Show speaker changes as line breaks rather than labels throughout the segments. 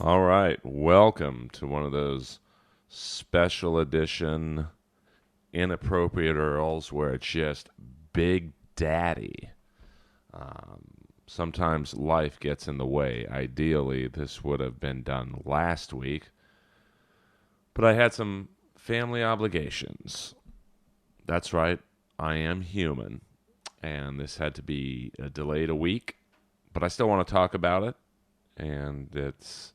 All right, welcome to one of those special edition inappropriate Earls where it's just Big Daddy. Sometimes life gets in the way. Ideally, this would have been done last week, but I had some family obligations. That's right, I am human, and this had to be delayed a week, but I still want to talk about it, and it's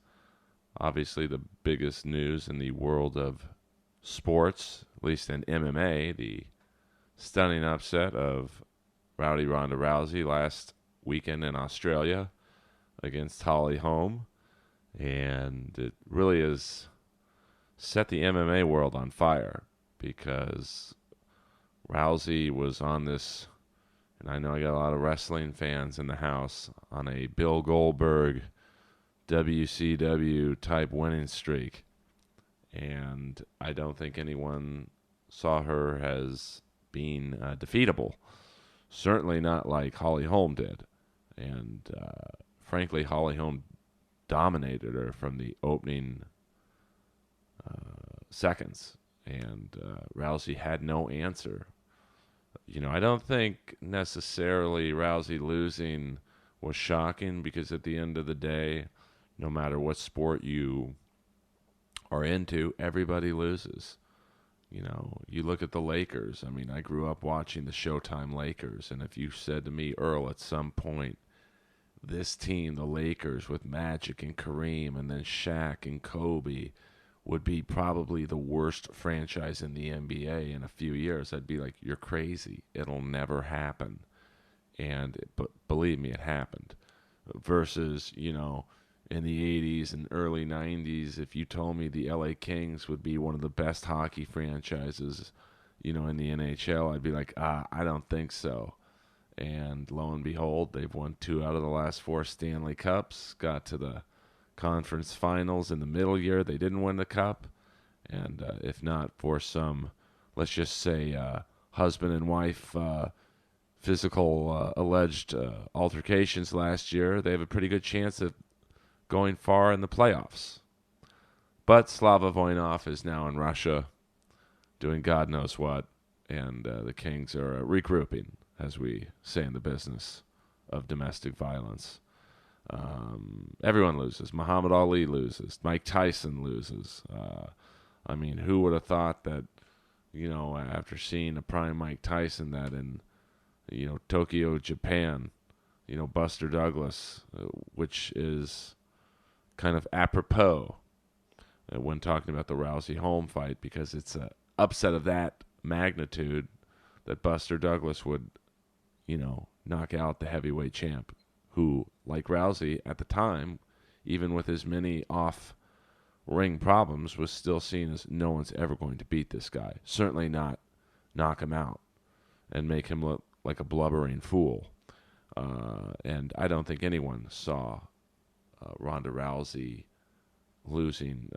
obviously the biggest news in the world of sports, at least in MMA, the stunning upset of Rowdy Ronda Rousey last weekend in Australia against Holm. And it really has set the MMA world on fire because Rousey was on this, and I know I got a lot of wrestling fans in the house, on a Bill Goldberg WCW type winning streak. And I don't think anyone saw her as being defeatable. Certainly not like Holly Holm did. And frankly, Holly Holm dominated her from the opening seconds. And Rousey had no answer. I don't think necessarily Rousey losing was shocking because at the end of the day, no matter what sport you are into, everybody loses. You look at the Lakers. I mean, I grew up watching the Showtime Lakers, and if you said to me, Earl, at some point, this team, the Lakers, with Magic and Kareem, and then Shaq and Kobe, would be probably the worst franchise in the NBA in a few years, I'd be like, you're crazy. It'll never happen. But believe me, it happened. Versus, in the 80s and early 90s, if you told me the LA Kings would be one of the best hockey franchises, in the NHL, I'd be like, I don't think so. And lo and behold, they've won 2 out of the last 4 Stanley Cups, got to the conference finals in the middle year. They didn't win the cup. And if not for some, let's just say, husband and wife physical alleged altercations last year, they have a pretty good chance of going far in the playoffs. But Slava Voinov is now in Russia doing God knows what, and the Kings are regrouping, as we say in the business of domestic violence. Everyone loses. Muhammad Ali loses. Mike Tyson loses. I mean, who would have thought that, after seeing a prime Mike Tyson, that in, Tokyo, Japan, Buster Douglas, which is kind of apropos when talking about the Rousey Holm fight, because it's an upset of that magnitude that Buster Douglas would, knock out the heavyweight champ, who, like Rousey at the time, even with his many off ring problems, was still seen as no one's ever going to beat this guy. Certainly not knock him out and make him look like a blubbering fool. And I don't think anyone saw Ronda Rousey losing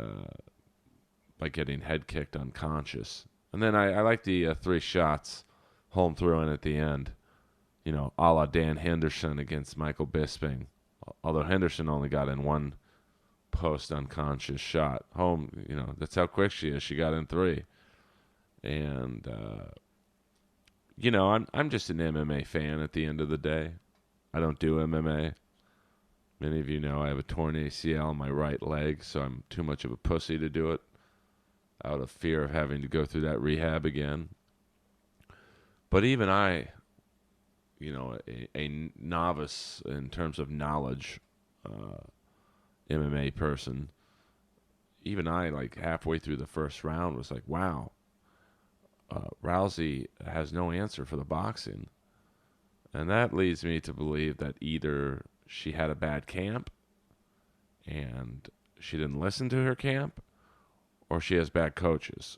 by getting head kicked unconscious. And then I like the 3 shots Holm threw in at the end, a la Dan Henderson against Michael Bisping. Although Henderson only got in 1 post unconscious shot. Holm, that's how quick she is. She got in 3. And, I'm just an MMA fan at the end of the day. I don't do MMA. Many of you know I have a torn ACL in my right leg, so I'm too much of a pussy to do it out of fear of having to go through that rehab again. But even I, a novice in terms of knowledge, MMA person, even I, like halfway through the first round, was like, wow, Rousey has no answer for the boxing. And that leads me to believe that either she had a bad camp and she didn't listen to her camp, or she has bad coaches.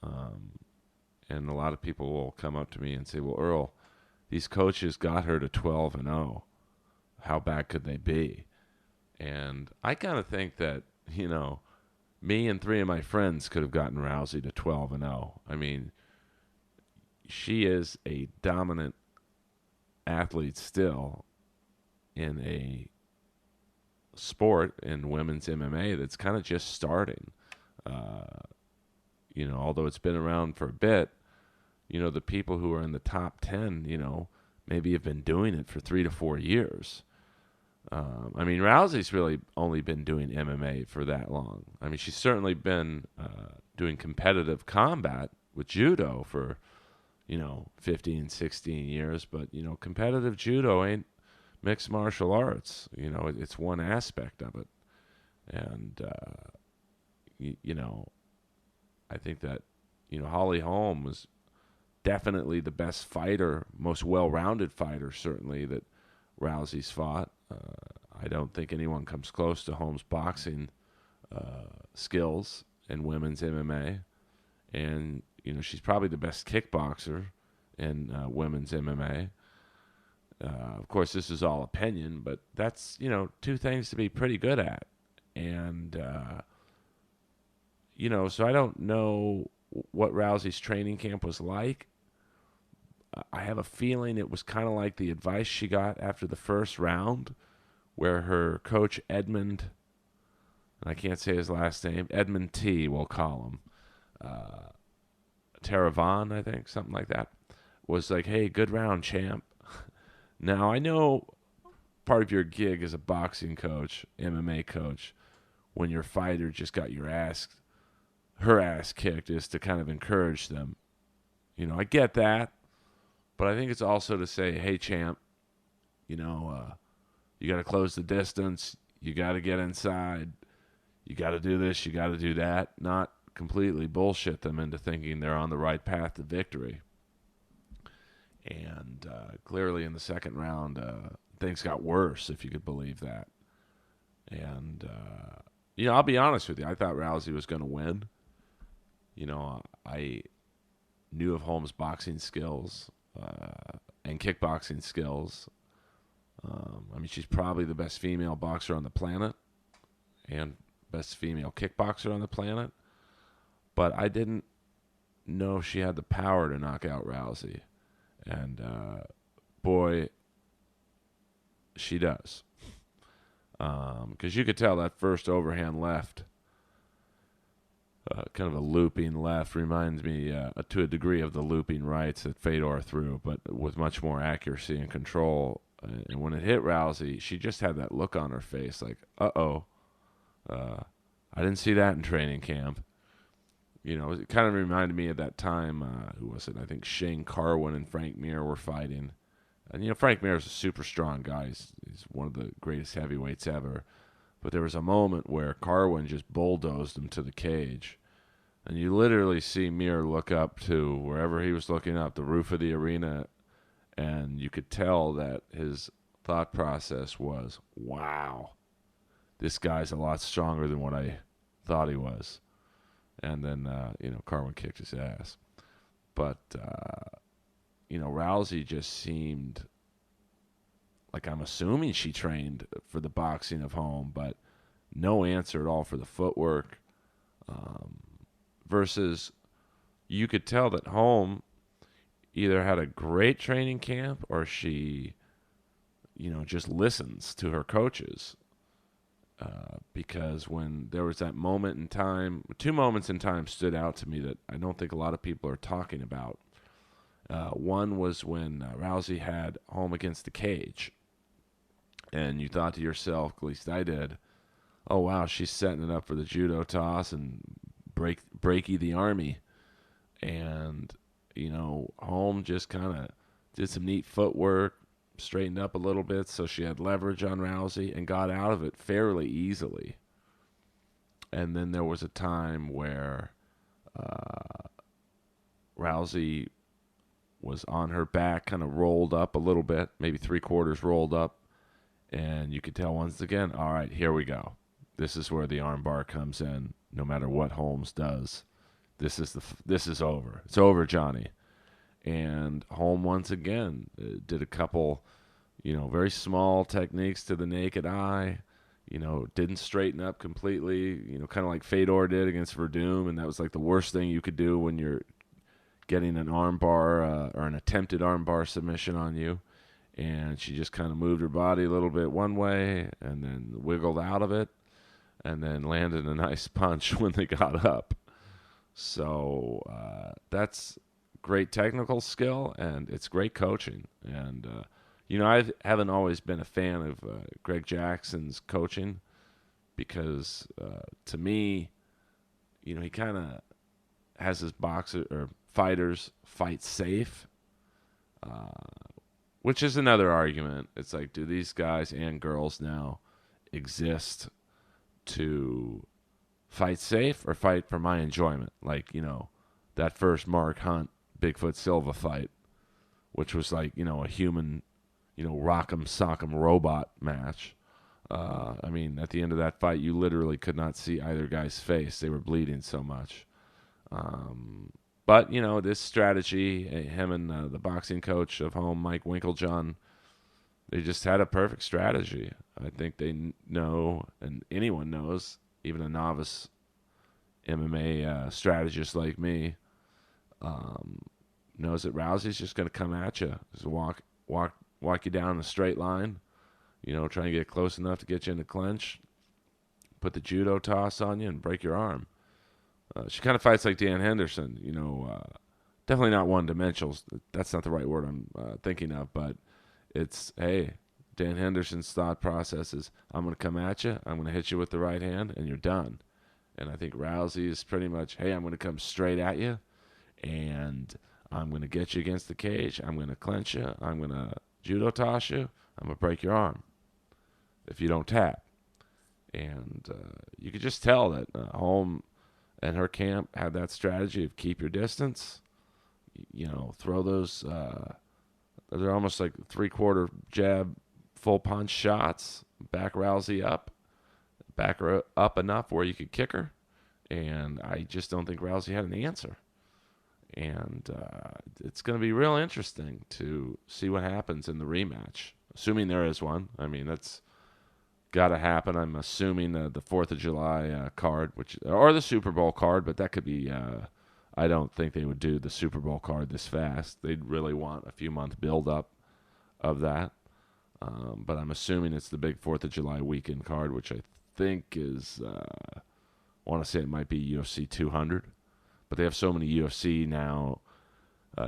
And a lot of people will come up to me and say, well, Earl, these coaches got her to 12-0. How bad could they be? And I kind of think that, me and 3 of my friends could have gotten Rousey to 12-0. I mean, she is a dominant athlete still in a sport in women's MMA that's kind of just starting. Uh, although it's been around for a bit, the people who are in the top 10, maybe have been doing it for 3 to 4 years. Rousey's really only been doing MMA for that long. She's certainly been doing competitive combat with judo for, 15, 16 years. But, competitive judo ain't mixed martial arts. It's one aspect of it. And, I think that, Holly Holm was definitely the best fighter, most well-rounded fighter, certainly, that Rousey's fought. I don't think anyone comes close to Holm's boxing skills in women's MMA. And, she's probably the best kickboxer in women's MMA. Of course, this is all opinion, but that's, two things to be pretty good at. And, so I don't know what Rousey's training camp was like. I have a feeling it was kind of like the advice she got after the first round, where her coach Edmund, and I can't say his last name, Edmund T, we'll call him, Taravan, I think, something like that, was like, hey, good round, champ. Now, I know part of your gig as a boxing coach, MMA coach, when your fighter just got her ass kicked, is to kind of encourage them. I get that, but I think it's also to say, hey, champ, you got to close the distance. You got to get inside. You got to do this. You got to do that. Not completely bullshit them into thinking they're on the right path to victory. And clearly in the second round, things got worse, if you could believe that. And, I'll be honest with you. I thought Rousey was going to win. I knew of Holm's boxing skills and kickboxing skills. She's probably the best female boxer on the planet and best female kickboxer on the planet. But I didn't know she had the power to knock out Rousey. And, boy, she does. Because you could tell that first overhand left, kind of a looping left, reminds me to a degree of the looping rights that Fedor threw, but with much more accuracy and control. And when it hit Rousey, she just had that look on her face like, uh-oh, I didn't see that in training camp. It kind of reminded me of that time, who was it? I think Shane Carwin and Frank Mir were fighting. And, Frank Mir is a super strong guy. He's one of the greatest heavyweights ever. But there was a moment where Carwin just bulldozed him to the cage. And you literally see Mir look up to wherever he was looking up, the roof of the arena, and you could tell that his thought process was, wow, this guy's a lot stronger than what I thought he was. And then, Carwin kicked his ass. But, Rousey just seemed like, I'm assuming she trained for the boxing of Holm, but no answer at all for the footwork. Versus, you could tell that Holm either had a great training camp or she, just listens to her coaches. Because when there was that moment in time, 2 moments in time stood out to me that I don't think a lot of people are talking about. One was when Rousey had Holm against the cage. And you thought to yourself, at least I did, oh, wow, she's setting it up for the judo toss and breaky the army. And, Holm just kind of did some neat footwork, straightened up a little bit so she had leverage on Rousey and got out of it fairly easily. And then there was a time where Rousey was on her back, kind of rolled up a little bit, maybe 3/4 rolled up, and you could tell once again, all right, here we go. This is where the armbar comes in. No matter what Holmes does, this is over. It's over, Johnny. And Holm once again did a couple, very small techniques to the naked eye. Didn't straighten up completely. Kind of like Fedor did against Verdum, and that was like the worst thing you could do when you're getting an armbar or an attempted armbar submission on you. and she just kind of moved her body a little bit one way and then wiggled out of it and then landed a nice punch when they got up. So that's great technical skill, and it's great coaching. And, I haven't always been a fan of Greg Jackson's coaching because to me, he kind of has his boxer or fighters fight safe, which is another argument. It's like, do these guys and girls now exist to fight safe or fight for my enjoyment? Like, that first Mark Hunt, Bigfoot Silva fight, which was like, a human, rock'em sock'em robot match. At the end of that fight, you literally could not see either guy's face. They were bleeding so much. But, this strategy, him and the boxing coach of Holm, Mike Winklejohn, they just had a perfect strategy. I think they know, and anyone knows, even a novice MMA strategist like me, knows that Rousey's just going to come at you. Just walk you down in a straight line, try and get close enough to get you in a clinch, put the judo toss on you, and break your arm. She kind of fights like Dan Henderson, definitely not one-dimensional. That's not the right word I'm thinking of, but it's, hey, Dan Henderson's thought process is, I'm going to come at you, I'm going to hit you with the right hand, and you're done. And I think Rousey is pretty much, hey, I'm going to come straight at you, and I'm going to get you against the cage, I'm going to clench you, I'm going to judo toss you, I'm going to break your arm if you don't tap. And you could just tell that Holm and her camp had that strategy of keep your distance, throw those, they're almost like three-quarter jab, full punch shots, back Rousey up, back her up enough where you could kick her. And I just don't think Rousey had an answer. And it's going to be real interesting to see what happens in the rematch, assuming there is one. That's got to happen. I'm assuming the 4th of July card, or the Super Bowl card, but that could be, I don't think they would do the Super Bowl card this fast. They'd really want a few-month build-up of that. But I'm assuming it's the big 4th of July weekend card, which I think is, I want to say it might be UFC 200. But they have so many UFC now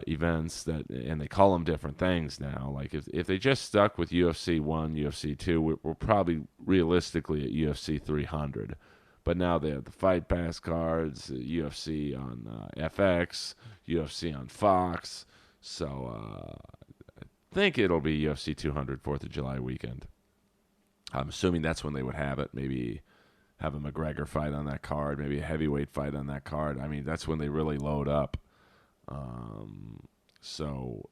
events and they call them different things now. Like if they just stuck with UFC 1, UFC 2, we're probably realistically at UFC 300. But now they have the Fight Pass cards, UFC on FX, UFC on Fox. So I think it'll be UFC 200 4th of July weekend. I'm assuming that's when they would have it. Maybe have a McGregor fight on that card, maybe a heavyweight fight on that card. That's when they really load up. So,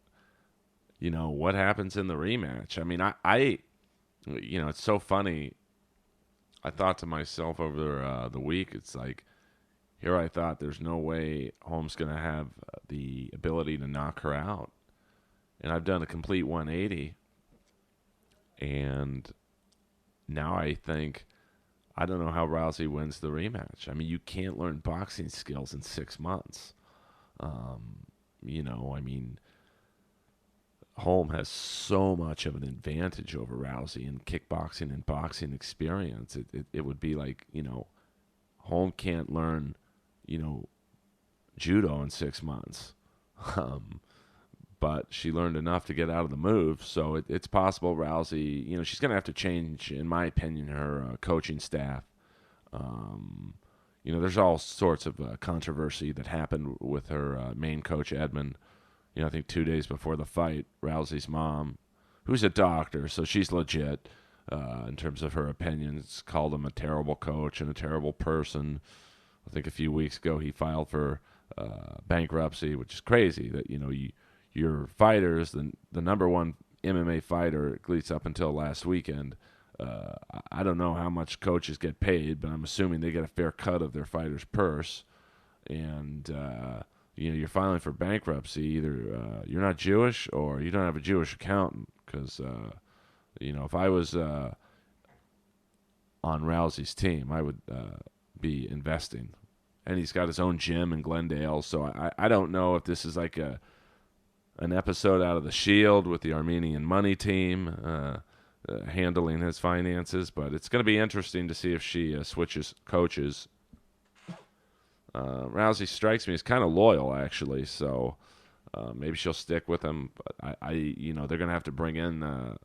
what happens in the rematch? I it's so funny. I thought to myself over the week, it's like, here I thought there's no way Holm's going to have the ability to knock her out. And I've done a complete 180. And now I think, I don't know how Rousey wins the rematch. You can't learn boxing skills in 6 months. Holm has so much of an advantage over Rousey in kickboxing and boxing experience. It would be like, Holm can't learn, judo in 6 months. But she learned enough to get out of the move, so it's possible Rousey, she's going to have to change, in my opinion, her coaching staff. There's all sorts of controversy that happened with her main coach, Edmund. I think 2 days before the fight, Rousey's mom, who's a doctor, so she's legit in terms of her opinions, called him a terrible coach and a terrible person. I think a few weeks ago he filed for bankruptcy, which is crazy that, your fighters, the number one MMA fighter, at least up until last weekend, I don't know how much coaches get paid, but I'm assuming they get a fair cut of their fighter's purse. And, you're filing for bankruptcy. Either you're not Jewish or you don't have a Jewish accountant. Because, if I was on Rousey's team, I would be investing. And he's got his own gym in Glendale. So I don't know if this is like an episode out of The Shield with the Armenian money team handling his finances. But it's going to be interesting to see if she switches coaches. Rousey strikes me as kind of loyal, actually, so maybe she'll stick with him. But they're going to have to bring in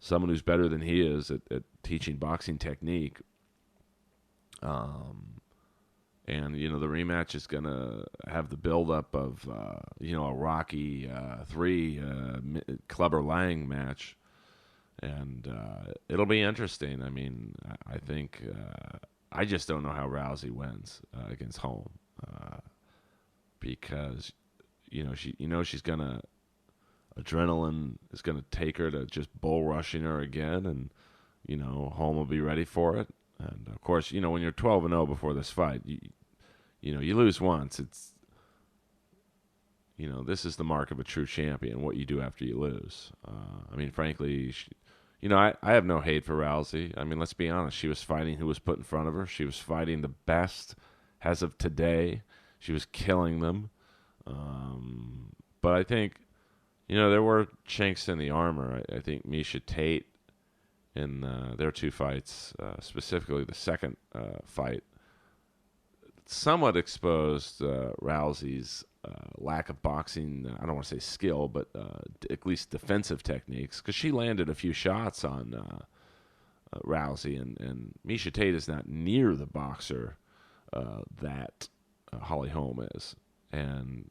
someone who's better than he is at teaching boxing technique. And the rematch is going to have the buildup of a Rocky 3 Clubber Lang match, and it'll be interesting. I mean, I think I just don't know how Rousey wins against Holm because she's gonna adrenaline is gonna take her to just bull rushing her again, and Holm will be ready for it. And of course, when you're 12-0 before this fight, you lose once. It's this is the mark of a true champion. What you do after you lose. I mean, frankly, I have no hate for Rousey. I mean, let's be honest. She was fighting who was put in front of her. She was fighting the best as of today. She was killing them. But I think, there were chinks in the armor. I think Miesha Tate in their two fights, specifically the second fight, somewhat exposed Rousey's lack of boxing, I don't want to say skill, but at least defensive techniques, because she landed a few shots on Rousey, and Miesha Tate is not near the boxer that Holly Holm is. And,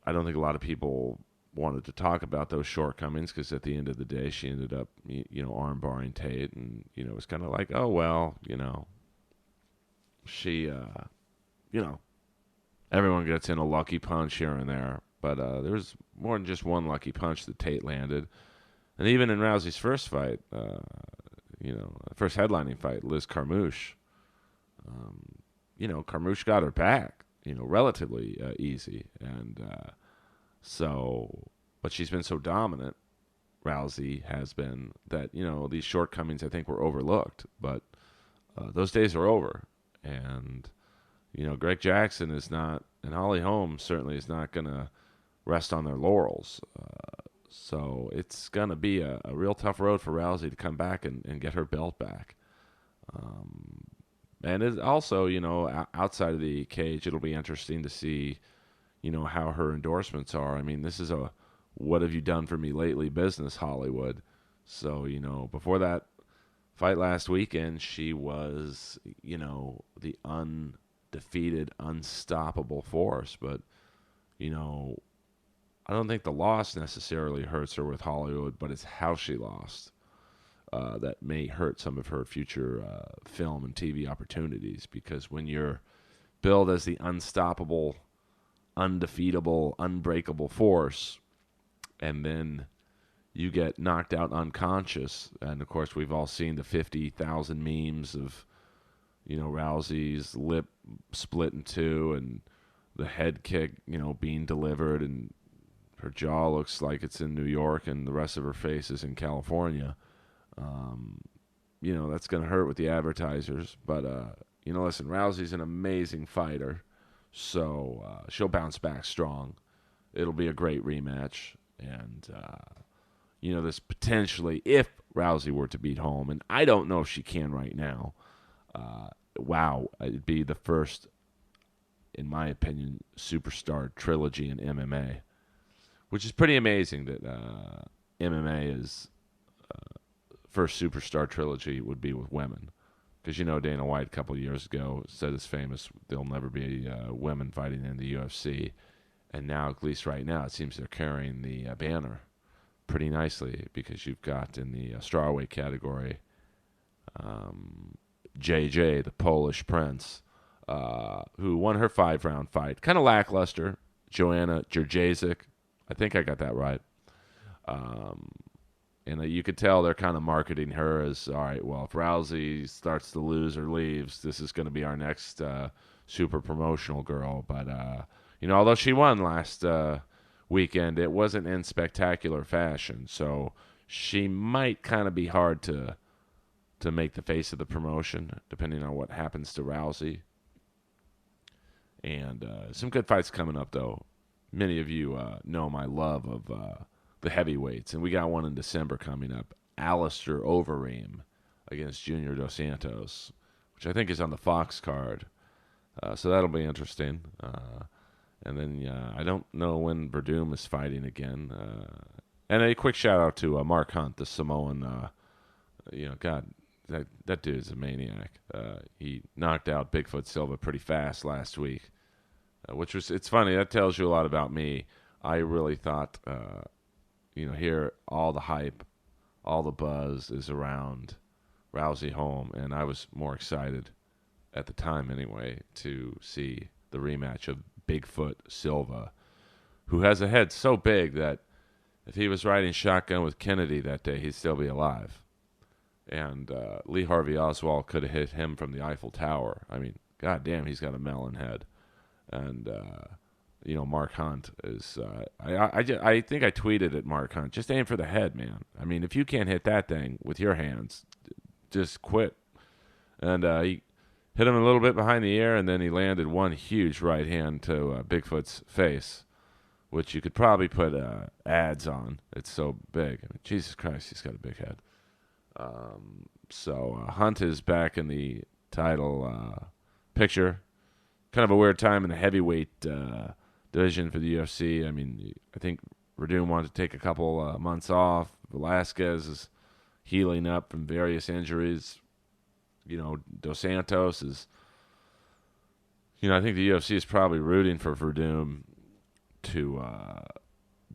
I don't think a lot of people wanted to talk about those shortcomings because at the end of the day, she ended up, arm barring Tate, and, it was kind of like, oh, well, she, everyone gets in a lucky punch here and there, but there was more than just one lucky punch that Tate landed. And even in Rousey's first fight, first headlining fight, Liz Carmouche, Carmouche got her back, relatively easy. And but she's been so dominant, Rousey has been, that, these shortcomings I think were overlooked. But those days are over. And, Greg Jackson is not, and Holly Holm certainly is not going to rest on their laurels. So it's going to be a real tough road for Rousey to come back and get her belt back. And it also, outside of the cage, it'll be interesting to see, how her endorsements are. I mean, this is a what have you done for me lately business, Hollywood. So, before that fight last weekend, she was, the undefeated, unstoppable force. But, I don't think the loss necessarily hurts her with Hollywood, but it's how she lost that may hurt some of her future film and TV opportunities. Because when you're billed as the unstoppable, undefeatable, unbreakable force, and then you get knocked out unconscious, and of course we've all seen the 50,000 memes of, Rousey's lip split in two and the head kick, being delivered, and her jaw looks like it's in New York and the rest of her face is in California. That's going to hurt with the advertisers. But, listen, Rousey's an amazing fighter, so she'll bounce back strong. It'll be a great rematch. And, this potentially, if Rousey were to beat Holm, and I don't know if she can right now, it'd be the first, in my opinion, superstar trilogy in MMA, which is pretty amazing that MMA is first superstar trilogy would be with women. Because, Dana White a couple of years ago said it's famous, there'll never be women fighting in the UFC. And now, at least right now, it seems they're carrying the banner pretty nicely, because you've got in the strawweight category JJ, the Polish Prince, who won her 5-round fight. Kind of lackluster. Joanna Jędrzejczyk. I think I got that right. And you could tell they're kind of marketing her as, all right, well, if Rousey starts to lose or leaves, this is going to be our next super promotional girl. But, although she won last weekend, it wasn't in spectacular fashion. So she might kind of be hard to make the face of the promotion, depending on what happens to Rousey. And some good fights coming up, though. Many of you know my love of the heavyweights, and we got one in December coming up. Alistair Overeem against Junior Dos Santos, which I think is on the Fox card. So that'll be interesting. And then I don't know when Verdum is fighting again. And a quick shout out to Mark Hunt, the Samoan. God, that dude is a maniac. He knocked out Bigfoot Silva pretty fast last week, it's funny. That tells you a lot about me. I really thought, here all the hype, all the buzz is around Rousey Holm, and I was more excited at the time anyway to see the rematch of Bigfoot Silva, who has a head so big that if he was riding shotgun with Kennedy that day, he'd still be alive. And Lee Harvey Oswald could have hit him from the Eiffel Tower. I mean, goddamn, he's got a melon head. And Mark Hunt is. I think I tweeted at Mark Hunt, just aim for the head, man. I mean, if you can't hit that thing with your hands, just quit. And he hit him a little bit behind the ear, and then he landed one huge right hand to Bigfoot's face, which you could probably put ads on. It's so big. I mean, Jesus Christ, he's got a big head. So Hunt is back in the title picture. Kind of a weird time in the heavyweight division for the UFC. I mean, I think Verdum wanted to take a couple months off. Velasquez is healing up from various injuries. Dos Santos is, I think the UFC is probably rooting for Verdum to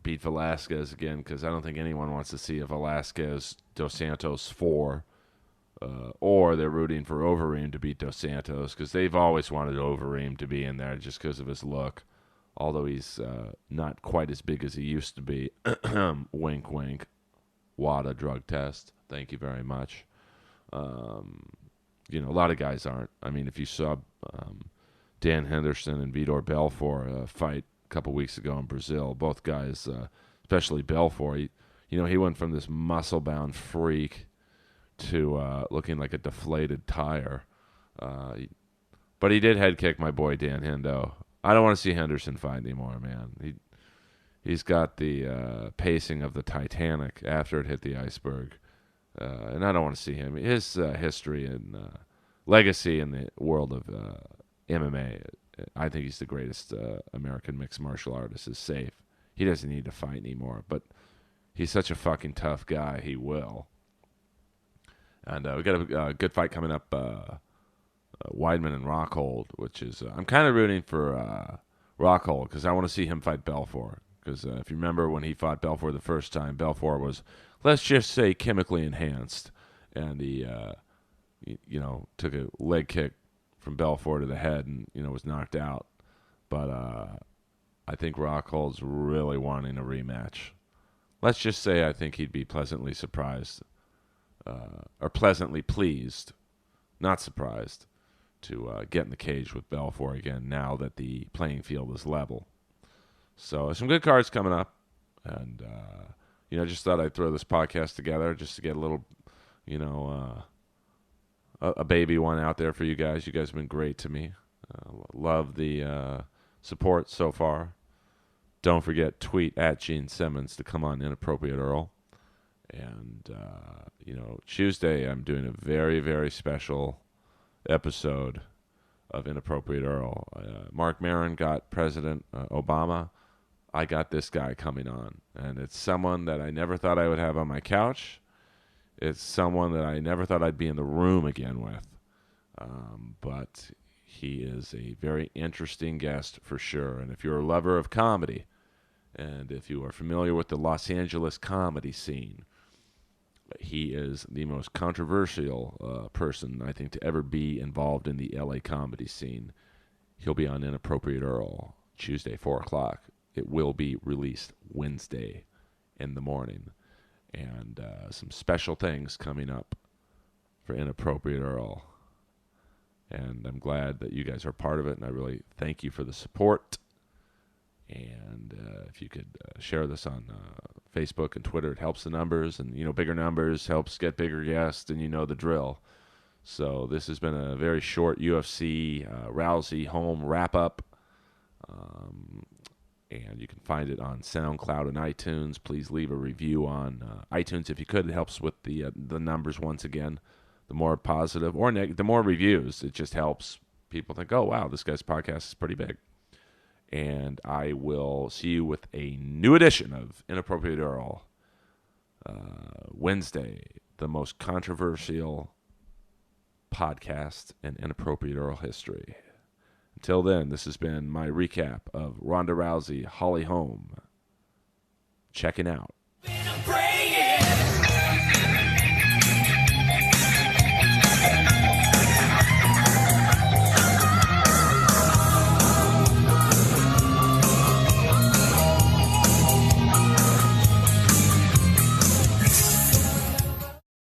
beat Velasquez again, because I don't think anyone wants to see a Velasquez Dos Santos 4. Or they're rooting for Overeem to beat Dos Santos, because they've always wanted Overeem to be in there just because of his look, although he's not quite as big as he used to be. Wink, wink. WADA drug test. Thank you very much. A lot of guys aren't. I mean, if you saw Dan Henderson and Vitor Belfort fight a couple weeks ago in Brazil, both guys, especially Belfort, he went from this muscle-bound freak to looking like a deflated tire. But he did head kick my boy Dan Hendo. I don't want to see Henderson fight anymore, man. He's got the pacing of the Titanic after it hit the iceberg. And I don't want to see him. His history and legacy in the world of MMA, I think he's the greatest American mixed martial artist, is safe. He doesn't need to fight anymore, but he's such a fucking tough guy, he will. And we got a good fight coming up, Weidman and Rockhold, which is I'm kind of rooting for Rockhold because I want to see him fight Belfort. Because if you remember when he fought Belfort the first time, Belfort was, let's just say, chemically enhanced, and he took a leg kick from Belfort to the head and was knocked out. But I think Rockhold's really wanting a rematch. Let's just say I think he'd be pleasantly surprised. Or pleasantly pleased, not surprised, to get in the cage with Belfort again now that the playing field is level. So some good cards coming up, and just thought I'd throw this podcast together just to get a little, a baby one out there for you guys. You guys have been great to me. Love the support so far. Don't forget, tweet at Gene Simmons to come on Inappropriate Earl. And, Tuesday I'm doing a very, very special episode of Inappropriate Earl. Mark Maron got President Obama. I got this guy coming on. And it's someone that I never thought I would have on my couch. It's someone that I never thought I'd be in the room again with. But he is a very interesting guest for sure. And if you're a lover of comedy, and if you are familiar with the Los Angeles comedy scene, he is the most controversial person, I think, to ever be involved in the LA comedy scene. He'll be on Inappropriate Earl Tuesday, 4 o'clock. It will be released Wednesday in the morning. And some special things coming up for Inappropriate Earl. And I'm glad that you guys are part of it, and I really thank you for the support. And if you could share this on Facebook and Twitter, it helps the numbers. And, bigger numbers helps get bigger guests, and you know the drill. So this has been a very short UFC Rousey Holm wrap-up. And you can find it on SoundCloud and iTunes. Please leave a review on iTunes if you could. It helps with the numbers once again. The more positive or the more reviews, it just helps people think, oh, wow, this guy's podcast is pretty big. And I will see you with a new edition of Inappropriate Earl Wednesday, the most controversial podcast in Inappropriate Earl history. Until then, this has been my recap of Ronda Rousey, Holly Holm. Checking out.